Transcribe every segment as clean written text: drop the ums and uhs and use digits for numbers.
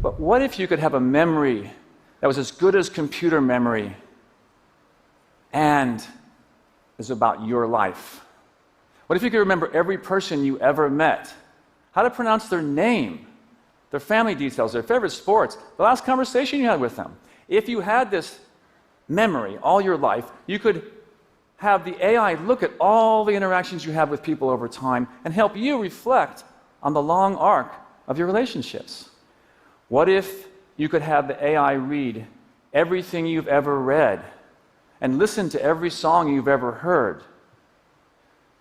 But what if you could have a memory that was as good as computer memory and is about your life? What if you could remember every person you ever met, how to pronounce their name, their family details, their favorite sports, the last conversation you had with them? If you had this memory all your life, you could have the AI look at all the interactions you have with people over time and help you reflect on the long arc of your relationships. What if you could have the AI read everything you've ever read and listen to every song you've ever heard?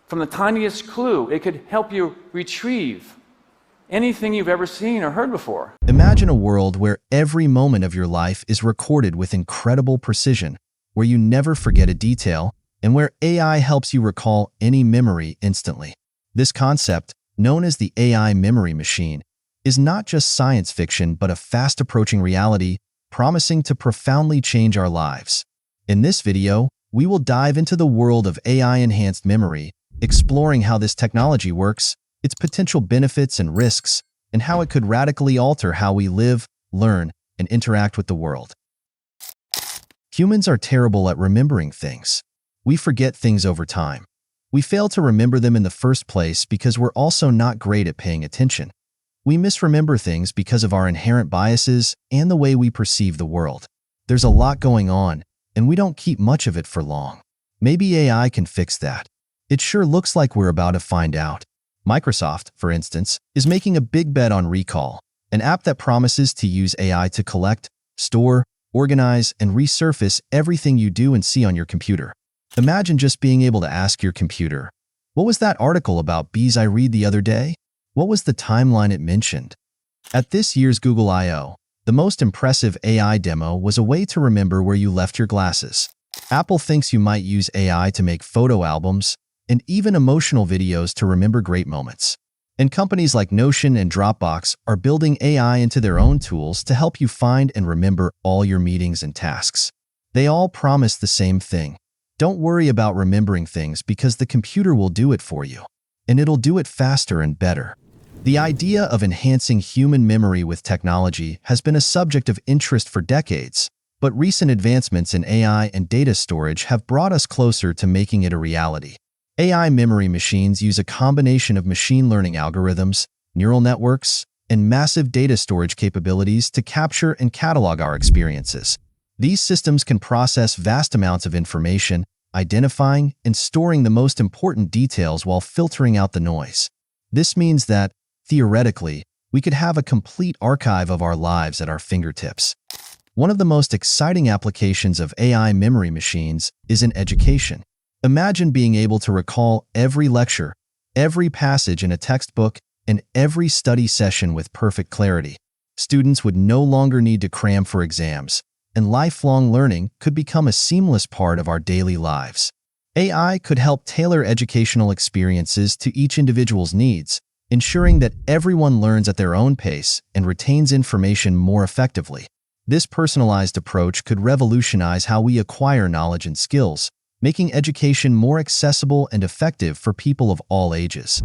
From the tiniest clue, it could help you retrieve anything you've ever seen or heard before. Imagine a world where every moment of your life is recorded with incredible precision, where you never forget a detail, and where AI helps you recall any memory instantly. This concept, known as the AI memory machine, is not just science fiction but a fast-approaching reality, promising to profoundly change our lives. In this video, we will dive into the world of AI-enhanced memory, exploring how this technology works, its potential benefits and risks, and how it could radically alter how we live, learn, and interact with the world. Humans are terrible at remembering things. We forget things over time. We fail to remember them in the first place because we're also not great at paying attention. We misremember things because of our inherent biases and the way we perceive the world. There's a lot going on, and we don't keep much of it for long. Maybe AI can fix that. It sure looks like we're about to find out. Microsoft, for instance, is making a big bet on Recall, an app that promises to use AI to collect, store, organize, and resurface everything you do and see on your computer. Imagine just being able to ask your computer, "What was that article about bees I read the other day? What was the timeline it mentioned?" At this year's Google I/O, the most impressive AI demo was a way to remember where you left your glasses. Apple thinks you might use AI to make photo albums and even emotional videos to remember great moments. And companies like Notion and Dropbox are building AI into their own tools to help you find and remember all your meetings and tasks. They all promise the same thing. Don't worry about remembering things because the computer will do it for you, and it'll do it faster and better. The idea of enhancing human memory with technology has been a subject of interest for decades, but recent advancements in AI and data storage have brought us closer to making it a reality. AI memory machines use a combination of machine learning algorithms, neural networks, and massive data storage capabilities to capture and catalog our experiences. These systems can process vast amounts of information, identifying and storing the most important details while filtering out the noise. This means that, theoretically, we could have a complete archive of our lives at our fingertips. One of the most exciting applications of AI memory machines is in education. Imagine being able to recall every lecture, every passage in a textbook, and every study session with perfect clarity. Students would no longer need to cram for exams, and lifelong learning could become a seamless part of our daily lives. AI could help tailor educational experiences to each individual's needs, ensuring that everyone learns at their own pace and retains information more effectively. This personalized approach could revolutionize how we acquire knowledge and skills, making education more accessible and effective for people of all ages.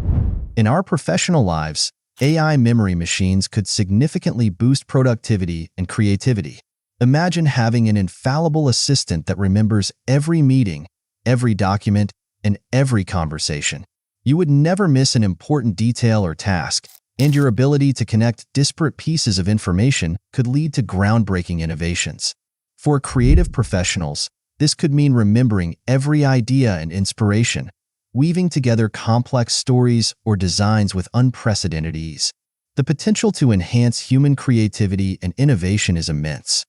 In our professional lives, AI memory machines could significantly boost productivity and creativity. Imagine having an infallible assistant that remembers every meeting, every document, and every conversation. You would never miss an important detail or task, and your ability to connect disparate pieces of information could lead to groundbreaking innovations. For creative professionals, this could mean remembering every idea and inspiration, weaving together complex stories or designs with unprecedented ease. The potential to enhance human creativity and innovation is immense.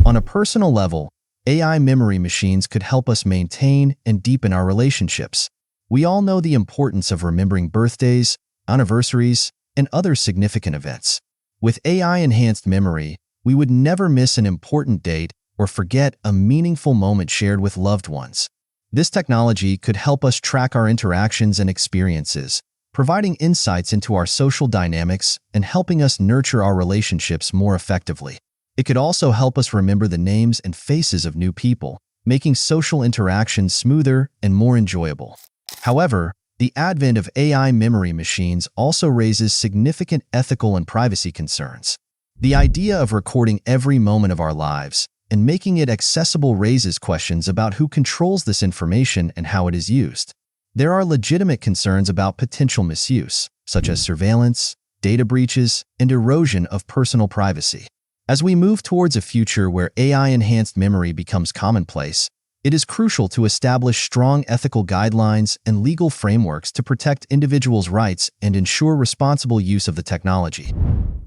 On a personal level, AI memory machines could help us maintain and deepen our relationships. We all know the importance of remembering birthdays, anniversaries, and other significant events. With AI-enhanced memory, we would never miss an important date or forget a meaningful moment shared with loved ones. This technology could help us track our interactions and experiences, providing insights into our social dynamics and helping us nurture our relationships more effectively. It could also help us remember the names and faces of new people, making social interactions smoother and more enjoyable. However, the advent of AI memory machines also raises significant ethical and privacy concerns. The idea of recording every moment of our lives and making it accessible raises questions about who controls this information and how it is used. There are legitimate concerns about potential misuse, such as surveillance, data breaches, and erosion of personal privacy. As we move towards a future where AI-enhanced memory becomes commonplace, it is crucial to establish strong ethical guidelines and legal frameworks to protect individuals' rights and ensure responsible use of the technology.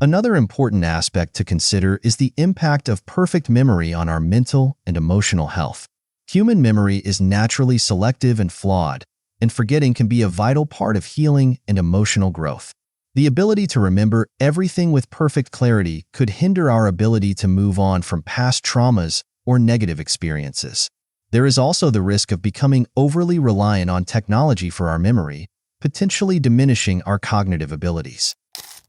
Another important aspect to consider is the impact of perfect memory on our mental and emotional health. Human memory is naturally selective and flawed, and forgetting can be a vital part of healing and emotional growth. The ability to remember everything with perfect clarity could hinder our ability to move on from past traumas or negative experiences. There is also the risk of becoming overly reliant on technology for our memory, potentially diminishing our cognitive abilities.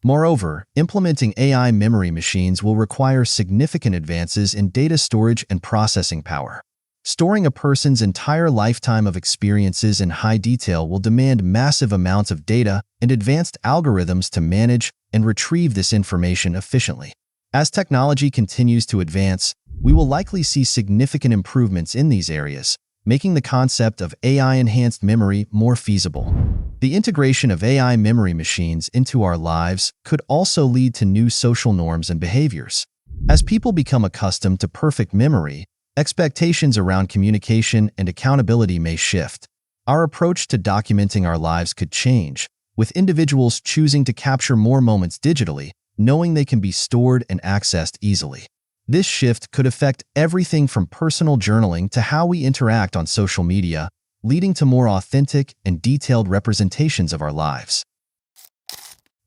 Moreover, implementing AI memory machines will require significant advances in data storage and processing power. Storing a person's entire lifetime of experiences in high detail will demand massive amounts of data and advanced algorithms to manage and retrieve this information efficiently. As technology continues to advance, we will likely see significant improvements in these areas, making the concept of AI-enhanced memory more feasible. The integration of AI memory machines into our lives could also lead to new social norms and behaviors. As people become accustomed to perfect memory, expectations around communication and accountability may shift. Our approach to documenting our lives could change, with individuals choosing to capture more moments digitally, knowing they can be stored and accessed easily. This shift could affect everything from personal journaling to how we interact on social media, leading to more authentic and detailed representations of our lives.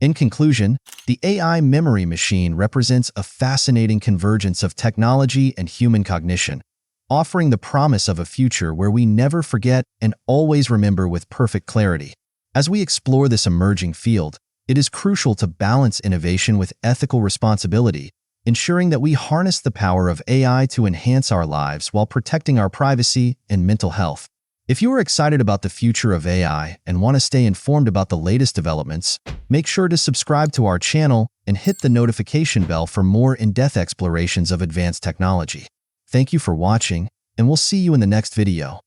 In conclusion, the AI memory machine represents a fascinating convergence of technology and human cognition, offering the promise of a future where we never forget and always remember with perfect clarity. As we explore this emerging field, it is crucial to balance innovation with ethical responsibility, ensuring that we harness the power of AI to enhance our lives while protecting our privacy and mental health. If you are excited about the future of AI and want to stay informed about the latest developments, make sure to subscribe to our channel and hit the notification bell for more in-depth explorations of advanced technology. Thank you for watching, and we'll see you in the next video.